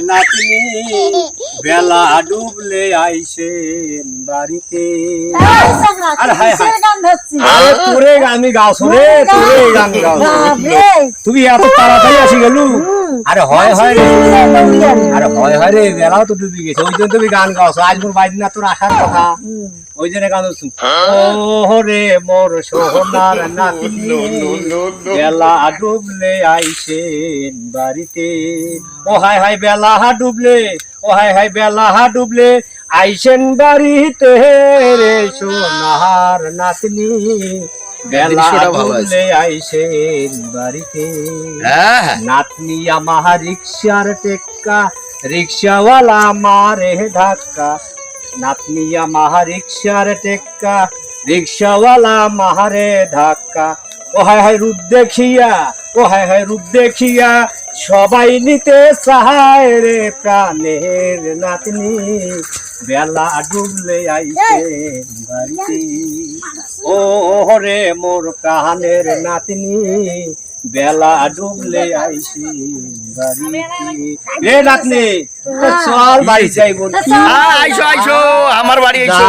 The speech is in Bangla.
নাতনি বেলা ডুবলে আইসেন বাড়িতে। আরে হায় হায়, আরে তোরে আমি গাওছো রে, তোরে গান গাও। তুমি এত তাড়াতাড়ি আসি গেলু? আরে হয় হয় রে, আরে হয় হয় রে, বেলাও তো ডুবি গেছে, ওই জন্য তুমি গান গাওছো। আজ মোর বাইরে না তোর আসার কথা, ওই জন্য গান গাচ্ছি। ও রে মোর সোনার নাতনি বেলা ডুবলে আইসেন বাড়িতে। ও হায় হায় বেলা ডুবলে, ও হায় হায় বেলা ডুবলে আইসেন বাড়িতে রে সোনার নাতনি বেলা ডুবলে আইসেন বাড়িতে। নাতনি আমার রিক্সার টেক্কা, রিক্সাওয়ালা মারে ধাক্কা। নাতনি আমার রিক্সার টেক্কা, রিক্সাওয়ালা মারে ধাক্কা। ও হায় হায় রূপ দেখিয়া, ও হায় হায় রূপ দেখিয়া সবাই নিতে চায় রে প্রাণের নাতনি বেলা ডুবলে আইসেন বাড়িতে। ও রে মোর প্রাণের নাতনি বেলা ডুবলে আইসেন বাড়িতে। রে নাতনি চল বাড়ি যাইব। আইসো আইসো আমার বাড়ি আইসো।